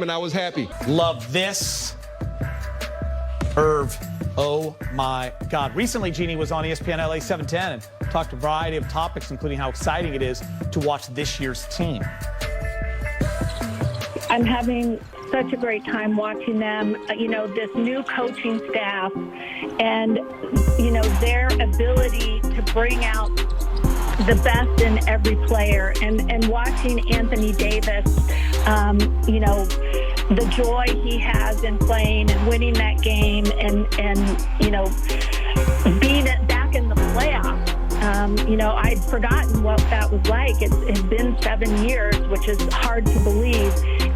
and I was happy. Love this. Irv, oh my God. Recently, Jeannie was on ESPN LA 710 and talked a variety of topics, including how exciting it is to watch this year's team. I'm having such a great time watching them, this new coaching staff and, their ability to bring out the best in every player and watching Anthony Davis, the joy he has in playing and winning that game and being back in the playoffs. I'd forgotten what that was like. It's been 7 years, which is hard to believe.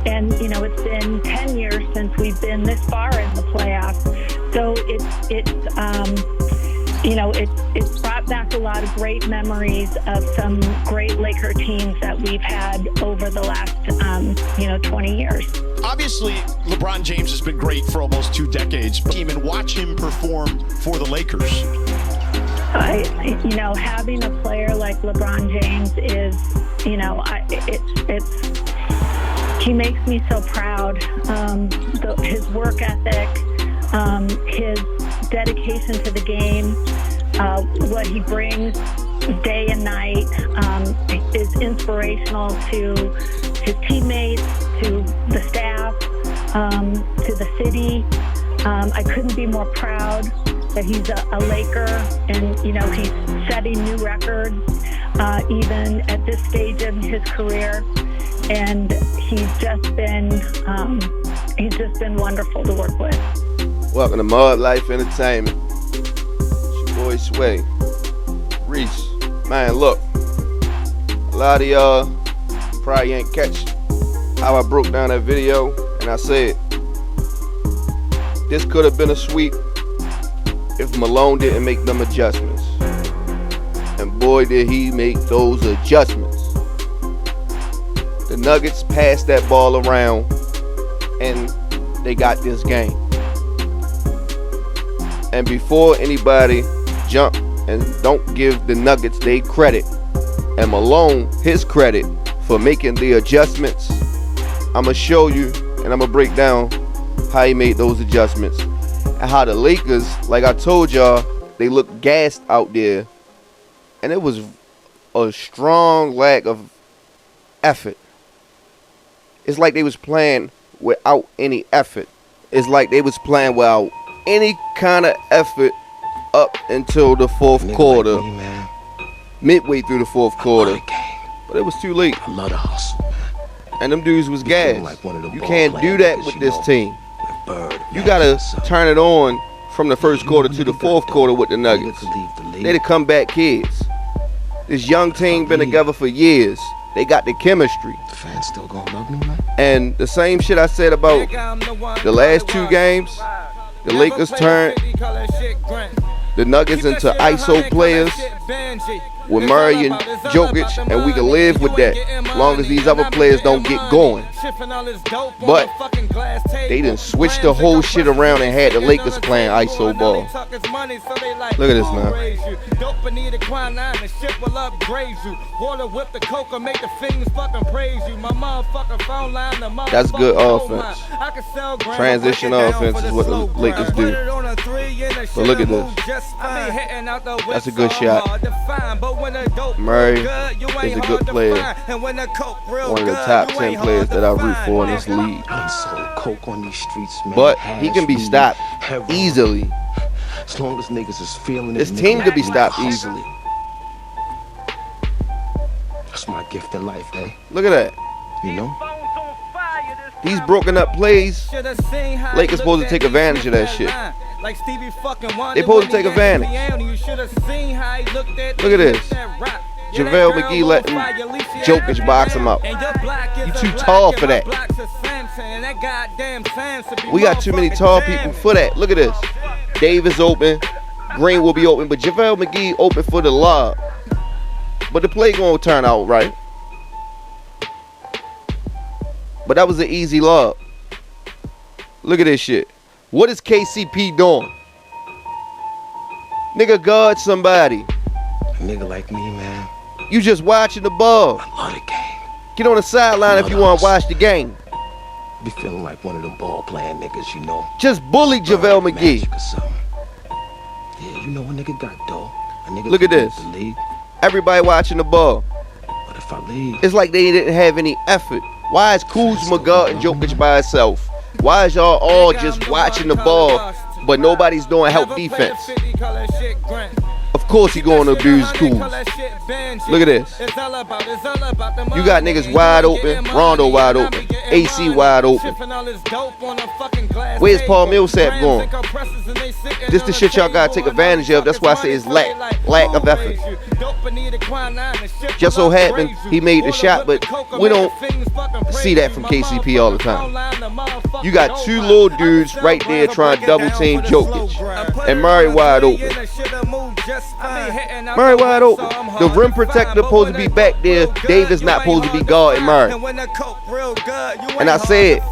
And, it's been 10 years since we've been this far in the playoffs. So it's brought back a lot of great memories of some great Laker teams that we've had over the last, 20 years. Obviously, LeBron James has been great for almost 2 decades. And watch him perform for the Lakers. Having a player like LeBron James is, he makes me so proud. His work ethic, his dedication to the game, what he brings day and night is inspirational to his teammates, to the staff, to the city. I couldn't be more proud that he's a Laker and, he's setting new records even at this stage in his career. And he's just been wonderful to work with. Welcome to Mud Life Entertainment. It's your boy Sway. Reese. Man, look. A lot of y'all probably ain't catch how I broke down that video. And I said, this could have been a sweep if Malone didn't make them adjustments. And boy, did he make those adjustments. The Nuggets passed that ball around and they got this game. And before anybody jump and don't give the Nuggets their credit and Malone his credit for making the adjustments, I'm going to show you and I'm going to break down how he made those adjustments and how the Lakers, like I told y'all, they look gassed out there. And it was a strong lack of effort. It's like they was playing without any effort. It's like they was playing without any kind of effort up until the fourth quarter. Like me, man. Midway through the fourth quarter. But it was too late. I love the hustle, man. And them dudes was gassed. Like you can't do that with this team. You gotta turn it on from the first quarter to the fourth quarter with the Nuggets. They the comeback kids. This young team been together for years. They got the chemistry. The fans still gonna love me, man. And the same shit I said about the last 2 games, the Lakers turned the Nuggets into ISO players with Murray and Jokic, and we can live with that as long as these other players don't get going. But they done switched the whole shit around and had the Lakers playing ISO ball. Look at this, man. That's good offense. Transition offense is what the Lakers do. But look at this. That's a good shot. Murray is a good player. One of the top 10 players that I root for in this league. But he can be stopped easily. As long as niggas is feeling it, this team could be stopped easily. That's my gift in life, eh? Look at that. You know? These broken up plays, Lakers supposed to take advantage of that shit. They supposed to take advantage. Look at this. JaVale McGee letting Jokic box him up. You too tall for that. We got too many tall people for that. Look at this. Davis open. Green will be open. But JaVale McGee open for the lob. But the play gonna turn out right. But that was an easy lob. Look at this shit. What is KCP doing? Nigga, guard somebody. A nigga like me, man. You just watching the ball. I love the game. Get on the sideline if you want to watch the game. Be feeling like one of them ball playing niggas, you know. Just bullied JaVale McGee. Magic or something. Yeah, you know a nigga got dough. A nigga Look at can leave this. the league. Everybody watching the ball. But if I leave, It's like they didn't have any effort. Why is Kuzma guarding Jokic by himself? Why is y'all all just watching the ball, but nobody's doing help defense? Of course he going to abuse Kuz. Look at this. You got niggas wide open, Rondo wide open, AC wide open. Where's Paul Millsap going? This the shit y'all gotta take advantage of. That's why I say it's lack of effort. Just so happened he made the shot, but we don't see that from KCP all the time. You got two little dudes right there trying to double team Jokic, and Murray wide open. Murray wide open. The rim protector supposed to be back there. Davis not supposed to be guarding Murray. And I said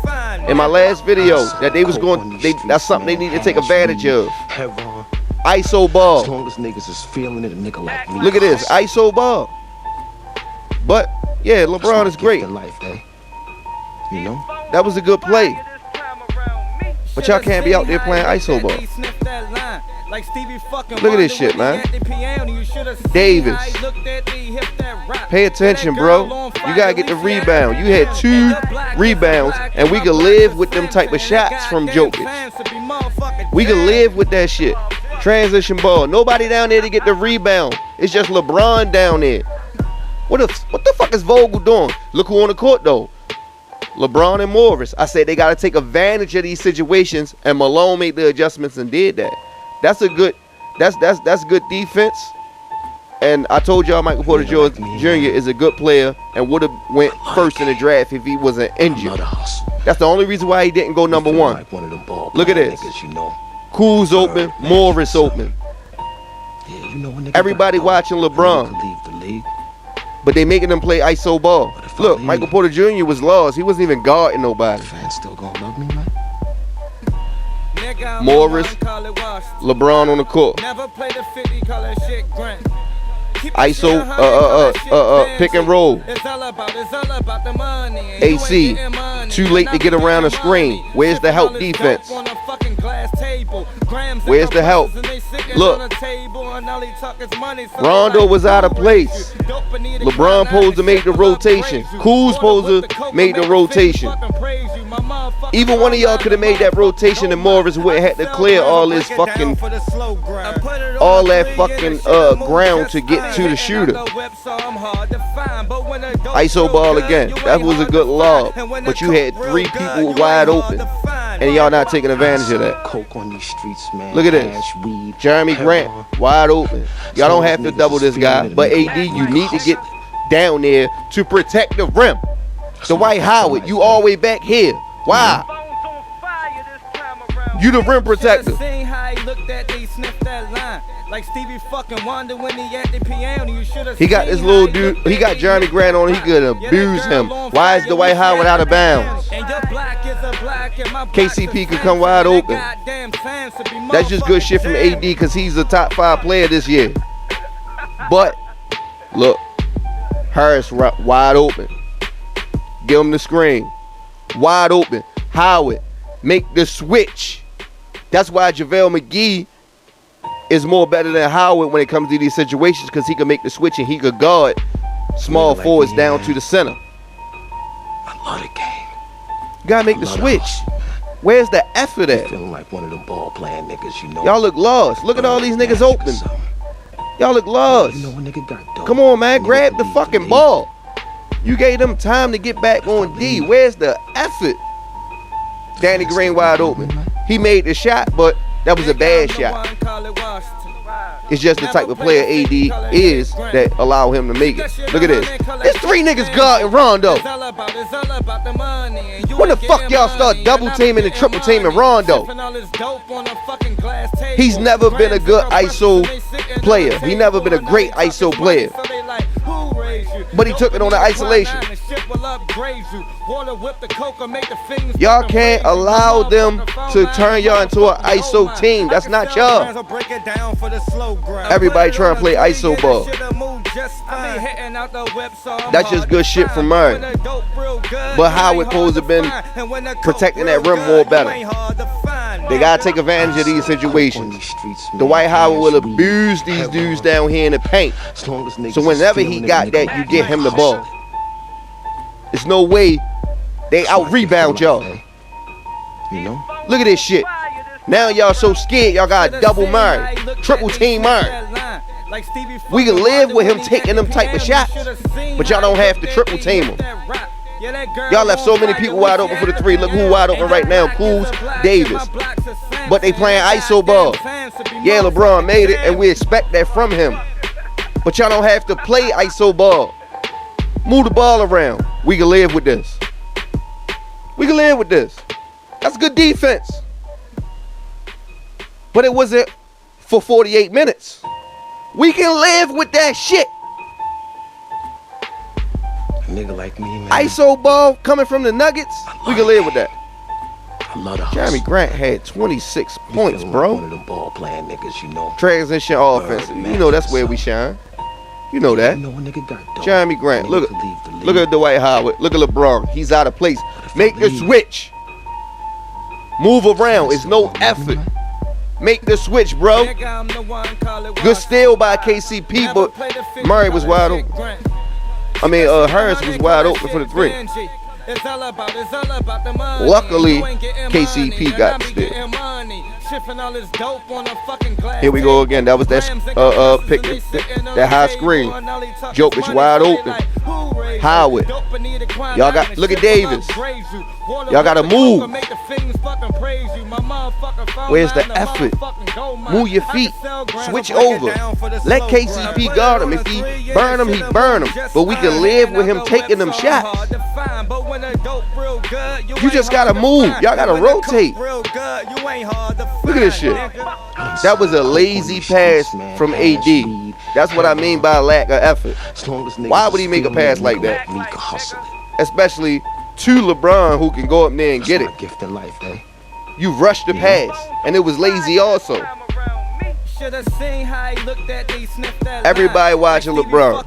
in my last video that they was going. That's something they need to take advantage of. ISO as ball. long as niggas is feeling it, a nigga like me. Look at this, ISO ball. But yeah, LeBron is great. Life, eh? You know? That was a good play. But y'all can't be out there playing ISO ball. Look at this shit, man. Davis. Pay attention, bro. You gotta get the rebound. You had 2 rebounds, and we could live with them type of shots from Jokic. We could live with that shit. Transition ball. Nobody down there to get the rebound. It's just LeBron down there. What the fuck is Vogel doing? Look who on the court though. LeBron and Morris. I said they gotta take advantage of these situations, and Malone made the adjustments and did that. That's a good. That's good defense. And I told y'all Michael Porter Jr. is a good player and would have went first in the draft if he wasn't injured. That's the only reason why he didn't go number 1. Look at this. Kuz open, Morris open. Everybody watching LeBron. But they making them play ISO ball. Look, Michael Porter Jr. was lost. He wasn't even guarding nobody. Fans still gonna love me, man. Morris, LeBron on the court. ISO, pick and roll. AC, too late to get around the screen. Where's the help defense? Where's the help? Look, Rondo was out of place. LeBron supposed to make the rotation. Kuz supposed to make the rotation. Even one of y'all could have made that rotation and Morris wouldn't have to clear all this fucking, all that fucking ground to get to the shooter. ISO ball again. That was a good lob, but you had 3 people wide open, and y'all not taking advantage of that. Look at this. Jeremy Grant wide open. Y'all don't have to double this guy, but AD, you need to get down there to protect the rim. Dwight Howard, you all the way back here. Why? You the rim protector. He got this little dude. He got Jeremy Grant on. He could abuse him. Why is Dwight Howard out of bounds? KCP could come wide open. That's just good shit from AD because he's a top 5 player this year. But look, Harris wide open. Give him the screen. Wide open. Howard, make the switch. That's why JaVale McGee is more better than Howard when it comes to these situations, because he can make the switch and he could guard small forwards down to the center. I love the game. You gotta make the switch. Where's the effort at? Feeling like one of them ball playing niggas, you know. Y'all look lost. Look at all these niggas open. Y'all look lost. You know a nigga got dough. Come on, man. Grab the fucking ball. You gave them time to get back on D. Where's the effort? Danny Green wide open. He made the shot, but that was a bad shot. It's just the type of player AD is that allow him to make it. Look at this. There's 3 niggas guarding Rondo. When the fuck y'all start double teaming and triple teaming Rondo? He's never been a good ISO player. He never been a great ISO player. But he took it on the isolation. Y'all can't allow them to turn y'all into an ISO team. That's not y'all. Everybody trying to play ISO ball. That's just good shit from Murray. But Howard supposed to have been protecting that rim more better. They gotta take advantage of these situations. Dwight Howard will abuse these dudes down here in the paint. So whenever he got that, you get him the ball. There's no way they out-rebound y'all. Look at this shit. Now y'all so scared y'all got double Murray, triple team Murray. We can live with him taking them type of shots, but y'all don't have to triple team him. Y'all left so many people wide open for the three. Look who wide open right now, Kuz, Davis. But they playing ISO ball. Yeah, LeBron made it, and we expect that from him. But y'all don't have to play ISO ball. Move the ball around. We can live with this. We can live with this. That's good defense. But it wasn't for 48 minutes. We can live with that shit. A nigga like me, man. ISO ball coming from the Nuggets. We can live with that. I love the Jeremy Grant had 26 points, bro. One of the ball playing niggas, you know. Transition offense. You know that's where we shine. You know that. You know a nigga got dope. Jeremy Grant. Look at Dwight Howard. Look at LeBron. He's out of place. Make the switch. Move around. It's no effort. Make the switch, bro. Good steal by KCP, but Murray was wide open. I mean, Harris was wide open for the three. Luckily, KCP got the steal. Here we go again. That was that pick, that high screen. Jokic wide open. Howard. Y'all got, look at Davis. Y'all got to move. Where's the effort? Move your feet. Switch over. Let KCP guard him. If he burn him, he burn him. But we can live with him taking them shots. You just got to move. Y'all got to rotate. Look at this shit. That was a lazy pass from AD. That's what I mean by lack of effort. Why would he make a pass like that? Especially to LeBron, who can go up there and get it. You rushed the pass, and it was lazy also. Everybody watching LeBron.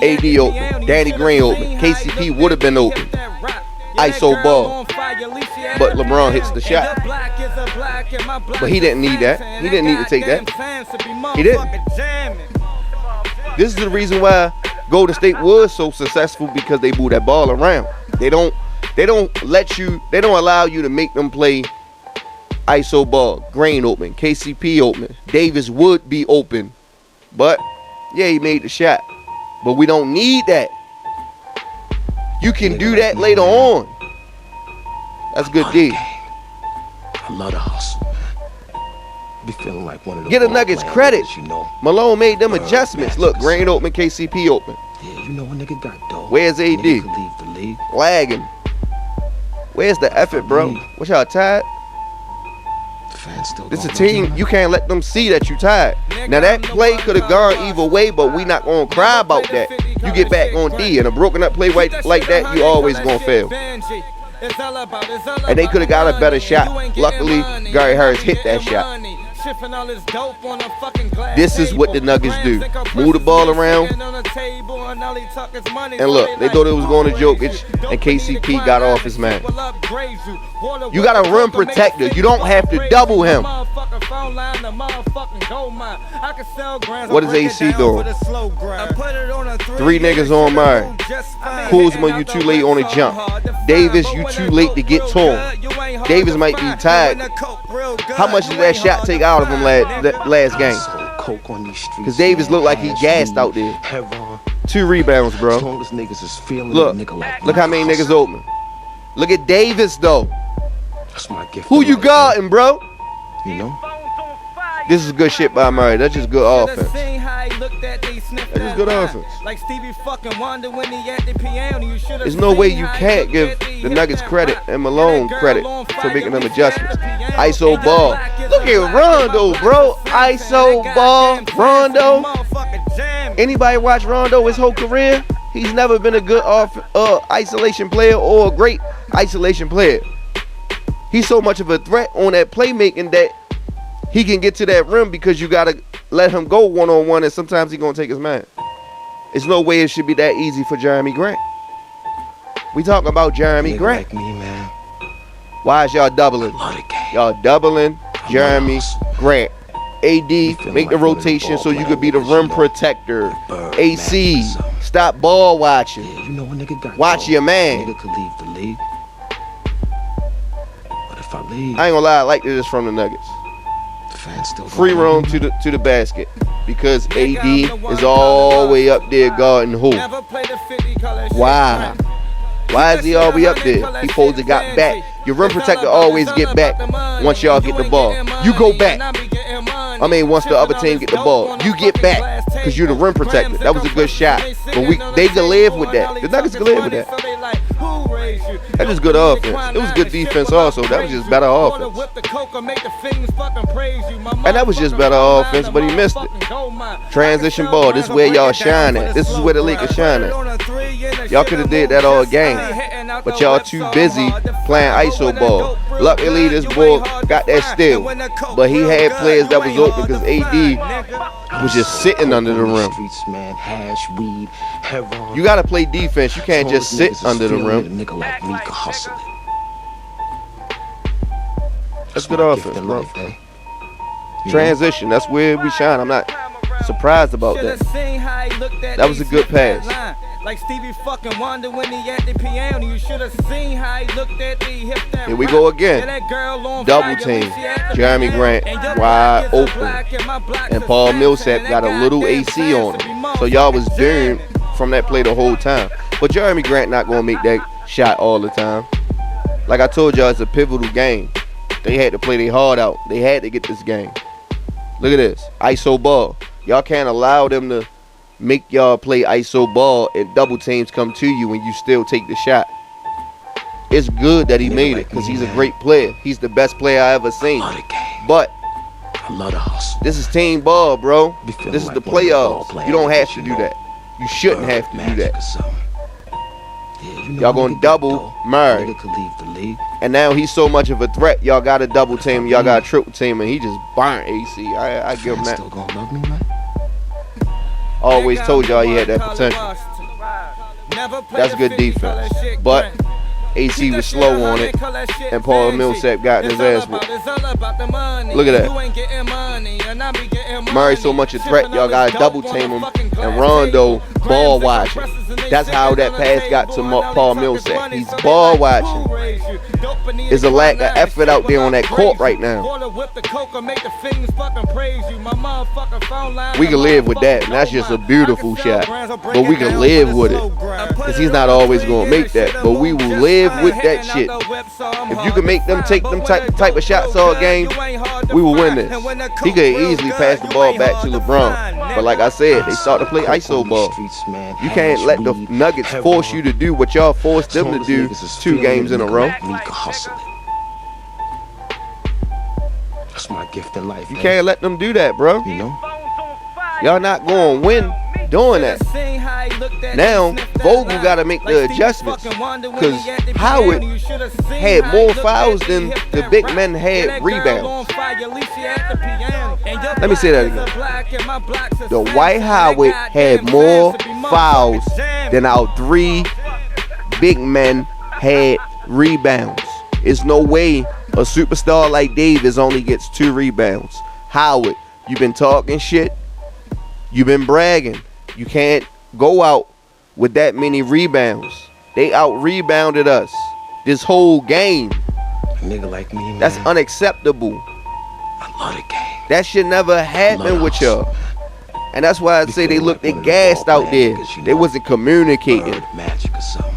AD open. Danny Green open. KCP would have been open. ISO ball. But LeBron hits the shot. But he didn't need that. He didn't need to take that. He didn't. This is the reason why Golden State was so successful, because they move that ball around. They don't allow you to make them play ISO ball. Green open, KCP open, Davis would be open. But yeah, he made the shot. But we don't need that. You can do that later on. That's good D. I love the hustle, man. Be feeling like one of the Get the Nuggets credit. You know. Malone made them adjustments. Look, Green open, KCP open. Yeah, you know a nigga got dope. Where's AD? Nigga could leave the league. Lagging. Where's the effort, bro? What y'all tired? This is a team. You can't let them see that you tired. Now that play could have gone either way, but we not gonna cry about that. You get back on D, and a broken up play like that, you always gonna fail. And they could have got a better shot. Luckily, Gary Harris hit that shot. This is what the Nuggets do. Move the ball around. And look, they thought it was going to Jokic, and KCP got off his man. You got a rim protector. You don't have to double him. What is AC doing? 3 niggas on Murray. Kuzma, you too late on a jump. Davis, you too late to get to him. Davis might be tired. How much did that shot take out of him last game? Because Davis looked like he gassed out there. 2 rebounds, bro. Look how many niggas open. Look at Davis, though. Who you guarding, bro? You know? This is good shit by Murray. That's just good offense. That's just good offense. There's no way you can't give the Nuggets credit and Malone credit for making them adjustments. ISO ball. Look at Rondo, bro. ISO ball. Rondo. Anybody watch Rondo his whole career? He's never been a good isolation player or a great isolation player. He's so much of a threat on that playmaking that he can get to that rim because you got to let him go one-on-one, and sometimes he's going to take his man. There's no way it should be that easy for Jeremy Grant. We talking about Jeremy Grant. Like me, man. Why is y'all doubling? Love the game. Y'all doubling Jeremy Grant. AD, make the rotation so you could be the rim protector. AC, stop ball watching. Yeah, you know a nigga got Watch your man. Nigga could leave the league. But if I leave, I ain't gonna lie, I like this from the Nuggets. the fans still Free gonna roam love me, to the basket because AD is all the way up there guarding who? Why? Why is he all the way up there? He supposed to got back. Your rim protector always get back once y'all get the ball. You go back. I mean, once the other team get the ball, you get back because you're the rim protector. That was a good shot. But they can live with that. The Nuggets can live with that. That was good offense. It was good defense also. That was just better offense. And that was just better offense, but he missed it. Transition ball. This is where y'all shine at. This is where the Lakers shine at. Y'all could have did that all game, but y'all too busy playing ISO ball. Luckily, this boy got that steal, but he had players that was open because AD was just sitting under the rim. Streets, man. Hash, weed, heroin. You gotta play defense. You can't just sit under the rim. A nigga like me can hustle it. That's good my gift offense, in bro. life, eh? You Transition. That's where we shine. I'm not surprised about that. That was a good pass. Like Stevie fucking Wonder when he at the piano. You should have seen how he looked at the hip that Here we go again. Double team. Jeremy Grant wide open. And Paul Millsap got a little AC on him. So y'all was doomed from that play the whole time. But Jeremy Grant not going to make that shot all the time. Like I told y'all, it's a pivotal game. They had to play their heart out. They had to get this game. Look at this. ISO ball. Y'all can't allow them to make y'all play ISO ball and double teams come to you and you still take the shot. It's good that he made it because he's a great player. He's the best player I ever seen. But I love the hustle. this is team ball, bro. This is the playoffs. You don't have to do that. You shouldn't have to do that. Y'all gonna double Murray. Nigga could leave the league. And now he's so much of a threat. Y'all got to double team. Y'all got to triple team, and he just burnt AC. I give him that. Still gonna love me, man. Always told y'all he had that potential. That's good defense. But AC was slow on it, and Paul Millsap got his ass whooped. Look at that. Murray so much a threat, y'all got to double team him. And Rondo ball watching. That's how that pass got to Paul Millsap. He's ball watching. There's a lack of effort out there on that court right now. We can live with that, and that's just a beautiful shot. But we can live with it, because he's not always going to make that. But we will live with that shit. If you can make them take them type of shots all game, we will win this. He could easily pass the ball back to LeBron. But like I said, they start to play ISO ball. You can't let the Nuggets force you to do what y'all forced them to do 2 games in a row. That's my gift in life. You can't let them do that, bro. You know? Y'all not going to win doing that. Now, Vogel got to make the adjustments because Howard had more fouls than the big men had rebounds. Let me say that again. The White Howard had more fouls than our 3 big men had rebounds. There's no way a superstar like Davis only gets 2 rebounds. Howard, you've been talking shit. You've been bragging. You can't go out with that many rebounds. They out-rebounded us this whole game. A nigga like me, man. That's unacceptable. I love the game. That should never happen with y'all. And that's why I say they looked gassed out there. They wasn't communicating. Magic or something.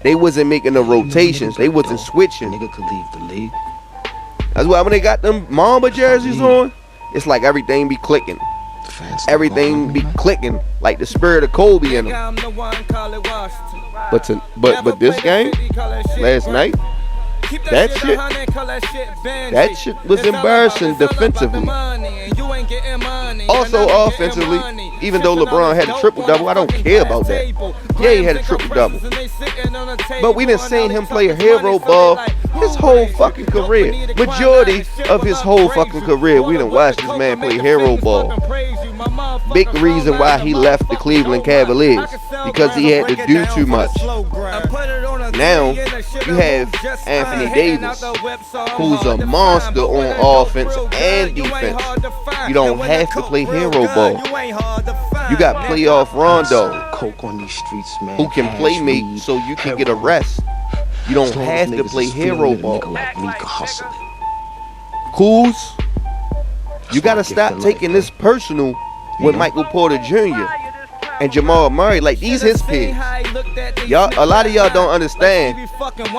They wasn't making the rotations. They wasn't switching. Nigga could leave the league. That's why when they got them Mamba jerseys on, it's like everything be clicking. Everything be clicking like the spirit of Kobe in them. But this game, last night, that shit was embarrassing defensively. Also offensively, even though LeBron had a triple-double, I don't care about that. Yeah, he had a triple-double. But we didn't see him play a hero ball his whole fucking career. Majority of his whole fucking career, we done watched this man play hero ball. Big reason why he left the Cleveland Cavaliers, because he had to do too much. Now, you have Anthony Davis, who's a monster on offense and defense. You don't have to play hero ball. You got playoff Rondo, who can play make so you can get a rest. You don't have to play hero ball. Kuz, you got to stop taking this personal with Michael Porter Jr. and Jamal Murray. Like, these his peers. Y'all, a lot of y'all don't understand.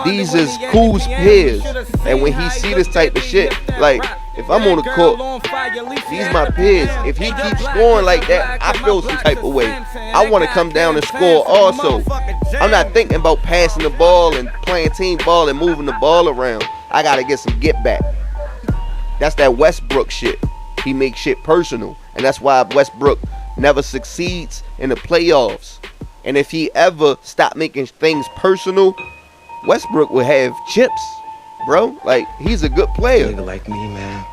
These is Kuz's peers. And when he see this type of shit, like, if I'm on the court, these my peers. If he keeps scoring like that, I feel some type of way. I want to come down and score also. I'm not thinking about passing the ball and playing team ball and moving the ball around. I got to get some get back. That's that Westbrook shit. He makes shit personal. And that's why Westbrook never succeeds in the playoffs. And if he ever stopped making things personal, Westbrook will have chips, bro. Like, he's a good player. Nigga like me, man.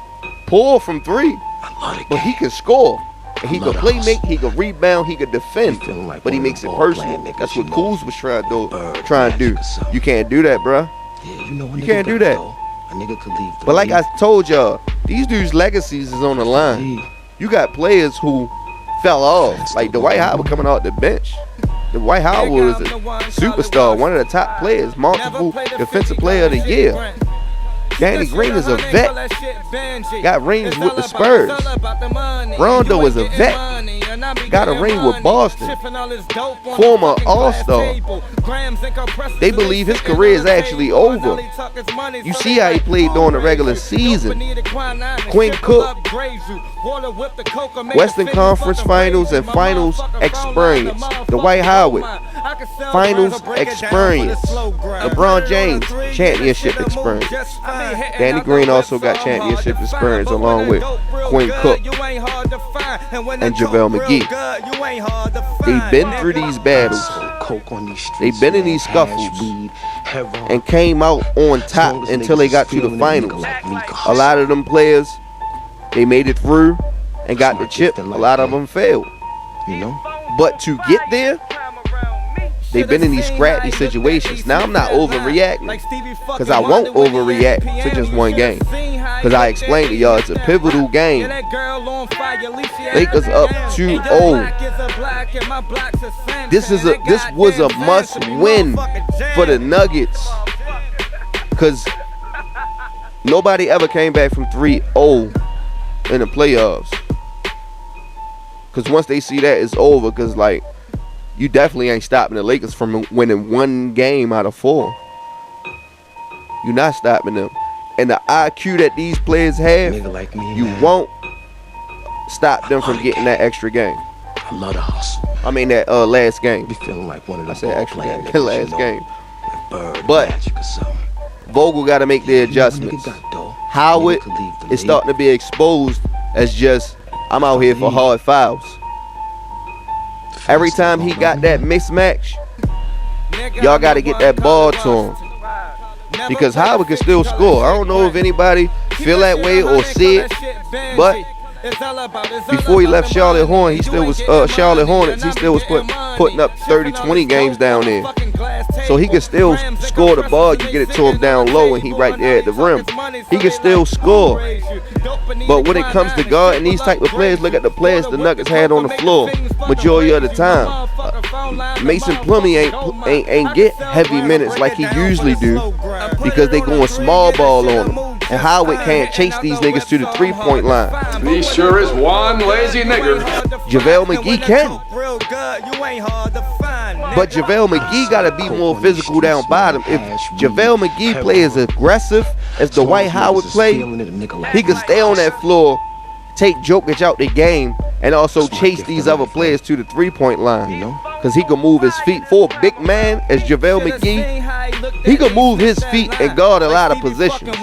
Pull from three, But but he can score. And he can play make, he can rebound, he can defend. But he makes it personal. That's what Kuz was trying to do. You can't do that, bro. You can't do that. But like I told y'all, these dudes' legacies is on the line. You got players who fell off, like Dwight Howard coming off the bench. Dwight Howard was a superstar, one of the top players, multiple defensive player of the year. Danny Green is a vet. Got rings with the Spurs. Rondo is a vet. Got a ring with Boston. Former All-Star. They believe his career is actually over. You see how he played during the regular season. Quinn Cook. Western Conference Finals and Finals experience. Dwight Howard. Finals experience. LeBron James. Championship experience. Danny Green also got championship experience along with Quinn Cook and JaVale McGee. They've been through these battles. They've been in these scuffles and came out on top until they got to the finals. A lot of them players, they made it through and got the chip. A lot of them failed. But to get there, they've been in these scrappy situations. Now I'm not overreacting, because I won't overreact to just one game. Because I explained to y'all, it's a pivotal game. Lakers up 2-0. This was a must win for the Nuggets, because nobody ever came back from 3-0 in the playoffs. Because once they see that, it's over. Because, like, you definitely ain't stopping the Lakers from winning one game out of 4. You're not stopping them. And the IQ that these players have, you won't stop them from getting that extra game. I love the hustle. I mean, that last game. Be feeling like one of the I said extra game. niggas, Last game. Bird But magic or something. Vogel got to make the adjustments. Howard is starting to be exposed as just, I'm out here for hard fouls. Every time he got that mismatch, y'all got to get that ball to him. Because Howard can still score. I don't know if anybody feel that way or see it, but before he left Charlotte Hornets, he still was putting up 30-20 games down there. So he can still score the ball. You get it to him down low and he right there at the rim. He can still score. But when it comes to guarding these type of players, look at the players the Nuggets had on the floor majority of the time. Mason Plumlee ain't get heavy minutes like he usually do, because they going small ball on him. And Howard can't chase these niggas to the 3-point line. He sure is one lazy nigger. JaVale McGee can. But JaVale McGee got to be more physical down bottom. If JaVale McGee play as aggressive as Dwight Howard play, he can stay on that floor, take Jokic out the game, and also chase these other players to the 3-point line. Because he can move his feet. For a big man as JaVale McGee, he can move his feet and guard a lot of positions.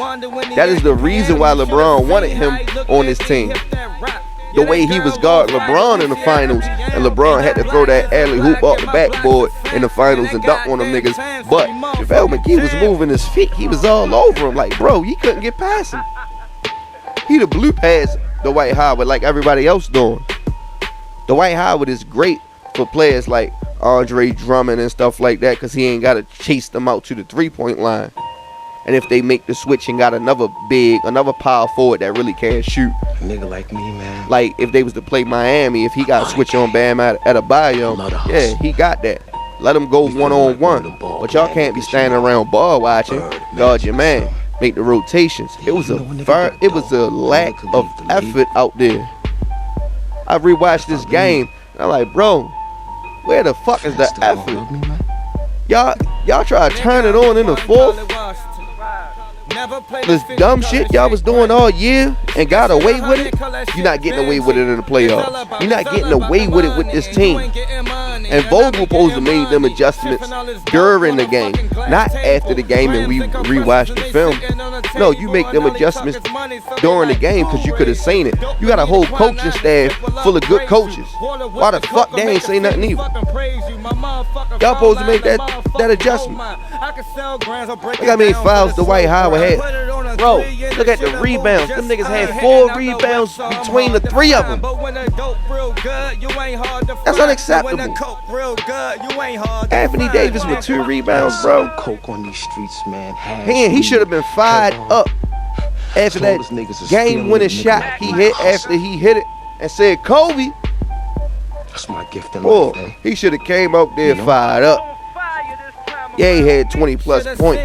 That is the reason why LeBron wanted him on his team. the way he was guarding LeBron in the finals, and LeBron had to throw that alley hoop off the backboard in the finals and dunk on them niggas. But JaVale McGee was moving his feet. He was all over him. Like, bro, he couldn't get past him. He'd have blew past Dwight Howard like everybody else doing. Dwight Howard is great for players like Andre Drummond and stuff like that, because he ain't got to chase them out to the three-point line. And if they make the switch and got another power forward that really can't shoot. A nigga like me, man. Like if they was to play Miami, if he got to switch on Bam Adebayo, yeah, he got that. Let him go one-on-one. But y'all can't be standing around ball watching. Guard your man. Make the rotations. It was a lack of effort out there. I rewatched this game and I'm like, bro, where the fuck is the effort? Y'all try to turn it on in the fourth. This dumb shit y'all was doing all year and got away with it, you're not getting away with it in the playoffs. You're not getting away with it with this team. And Vogel supposed to make them adjustments during the game, not after the game and we rewatched the film. No, you make them adjustments during the game because you could have seen it. You got a whole coaching staff full of good coaches. Why the fuck they ain't say nothing either? Y'all supposed to make that adjustment. Look how many fouls Dwight Howard had. Bro, look at the rebounds. Them niggas had 4 rebounds between the 3 of them. That's unacceptable. Anthony Davis with 2 rebounds, bro. Coke on these streets, man. He should have been fired up after that game-winning shot he hit after he hit it and said, Kobe. That's my gift in life, man. He should have came out there fired up. Yeah, he had 20 plus points,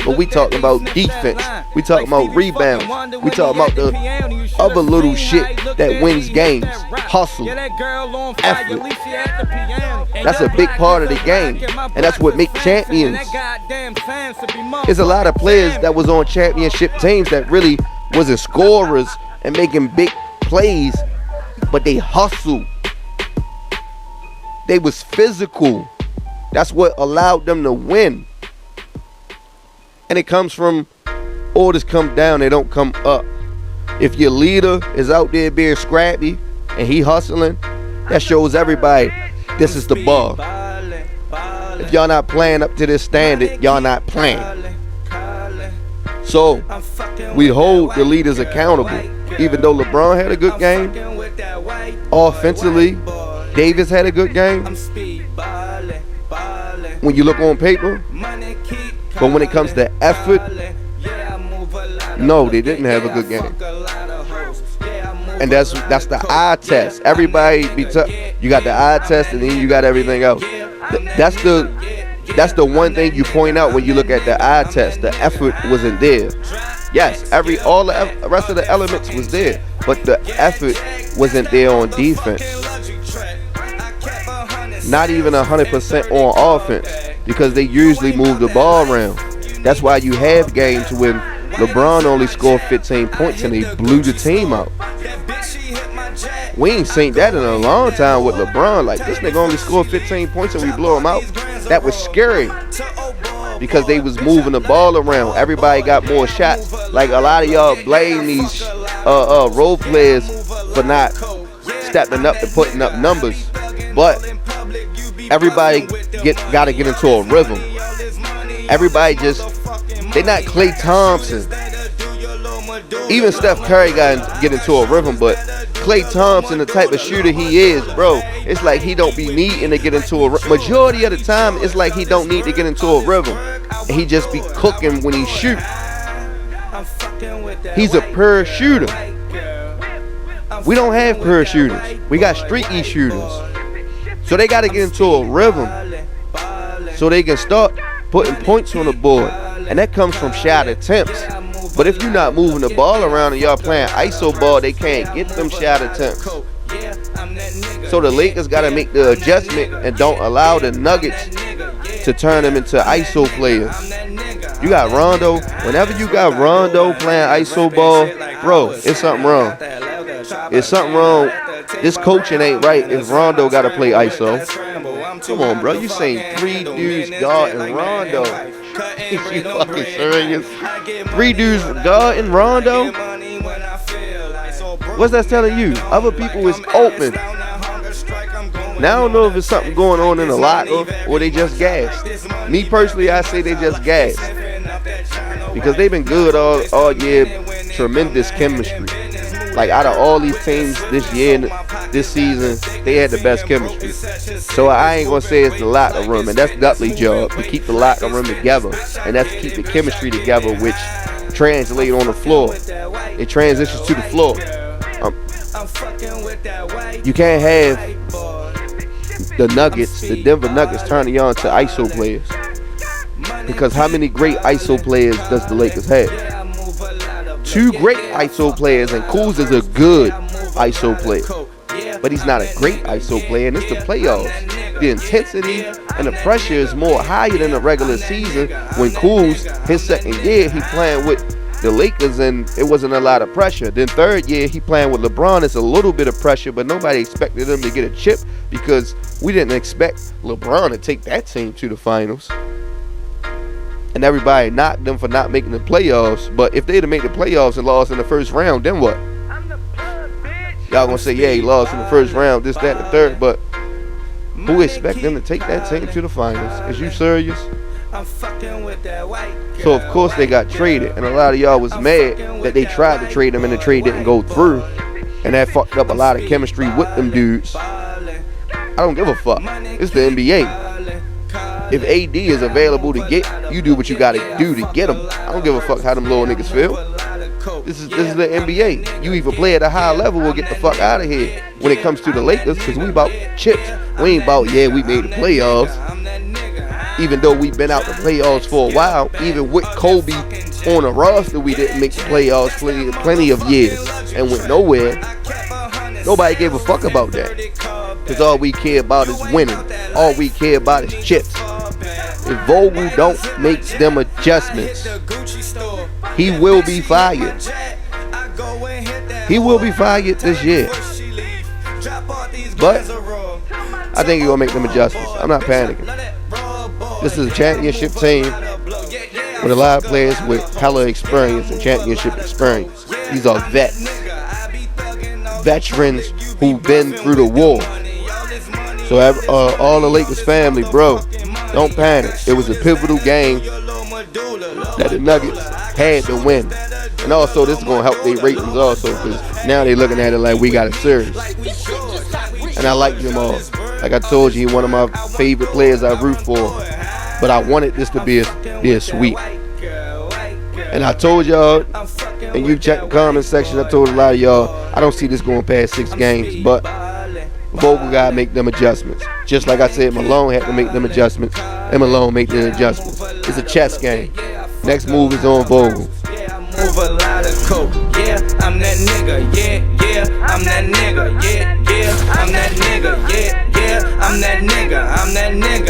but we talking about defense. We talking about rebounds. We talking about the other little shit that wins games. Hustle, effort. That's a big part of the game, and that's what makes champions. There's a lot of players that was on championship teams that really wasn't scorers and making big plays, but they hustle. They was physical. That's what allowed them to win. And it comes from orders come down, they don't come up. If your leader is out there being scrappy and he hustling, that shows everybody this is the ball. If y'all not playing up to this standard, y'all not playing. So we hold the leaders accountable. Even though LeBron had a good game, offensively, Davis had a good game. When you look on paper, but when it comes to effort, no, they didn't have a good game. And that's the eye test. Everybody you got the eye test and then you got everything else. That's the one thing you point out when you look at the eye test. The effort wasn't there. Yes, all the rest of the elements was there, but the effort wasn't there on defense. Not even 100% on offense, because they usually move the ball around. That's why you have games when LeBron only scored 15 points and they blew the team out. We ain't seen that in a long time with LeBron. Like, this nigga only scored 15 points and we blew him out. That was scary because they was moving the ball around. Everybody got more shots. Like, a lot of y'all blame these role players for not stepping up and putting up numbers. But everybody gotta get into a rhythm. Everybody they not Klay Thompson. Even Steph Curry got get into a rhythm, but Klay Thompson, the type of shooter he is, bro, it's like he don't be needing to get into a rhythm. Majority of the time, it's like he don't need to get into a rhythm. And he just be cooking when he shoot. He's a pure shooter. We don't have pure shooters. We got streaky shooters. So they got to get into a rhythm so they can start putting points on the board. And that comes from shot attempts. But if you're not moving the ball around and y'all playing ISO ball, they can't get them shot attempts. So the Lakers got to make the adjustment and don't allow the Nuggets to turn them into ISO players. You got Rondo. Whenever you got Rondo playing ISO ball, bro, it's something wrong. It's something wrong. This coaching ain't right if Rondo got to play ISO. Come on, bro. You saying 3 dudes guarding Rondo? You fucking serious? 3 dudes guarding Rondo? What's that telling you? Other people is open. Now I don't know if it's something going on in the locker or they just gassed. Me personally, I say they just gassed. Because they've been good all year. Tremendous chemistry. Like out of all these teams this year and this season, they had the best chemistry. So I ain't gonna say it's the locker room, and that's Dudley's job, to keep the locker room together, and that's to keep the chemistry together, which translate on the floor. It transitions to the floor. You can't have the Nuggets, the Denver Nuggets, turning you on to ISO players. Because how many great ISO players does the Lakers have? 2 great ISO players, and Kuz is a good ISO player. But he's not a great ISO player, and it's the playoffs. The intensity and the pressure is more higher than the regular season. When Kuz, his second year, he playing with the Lakers, and it wasn't a lot of pressure. Then third year, he playing with LeBron. It's a little bit of pressure, but nobody expected him to get a chip because we didn't expect LeBron to take that team to the finals. And everybody knocked them for not making the playoffs. But if they'd have made the playoffs and lost in the first round, then what? Y'all gonna say, yeah, he lost in the first round, this, that, and the third. But who expect them to take that team to the finals? Is you serious? So of course they got traded, and a lot of y'all was mad that they tried to trade them and the trade didn't go through, and that fucked up a lot of chemistry with them dudes. I don't give a fuck. It's the NBA. If AD is available to get, you do what you gotta do to get him. I don't give a fuck how them little niggas feel. This is the NBA. You either play at a high level or get the fuck out of here when it comes to the Lakers, because we about chips. We ain't about, yeah, we made the playoffs. Even though we've been out the playoffs for a while, even with Kobe on the roster, we didn't make the playoffs plenty of years and went nowhere. Nobody gave a fuck about that, because all we care about is winning. All we care about is chips. If Vogel don't make them adjustments, he will be fired. He will be fired this year. But I think he's gonna make them adjustments. I'm not panicking. This is a championship team with a lot of players with hella experience and championship experience. These are veterans who've been through the war. So all the Lakers family, bro, don't panic. It was a pivotal game that the Nuggets had to win. And also, this is going to help their ratings also, because now they're looking at it like we got a series. And I like them all. Like I told you, he's one of my favorite players I root for. But I wanted this to be a sweep. And I told y'all, and you checked the comment section, I told a lot of y'all, I don't see this going past 6 games. But Vogel gotta make them adjustments. Just like I said, Malone had to make them adjustments, and Malone make them adjustments. It's a chess game. Next move is on Vogel. Move a lot of coke, yeah, I'm that nigga, yeah, I'm that nigga, yeah, I'm that nigga, yeah, I'm that nigga, I'm that nigga.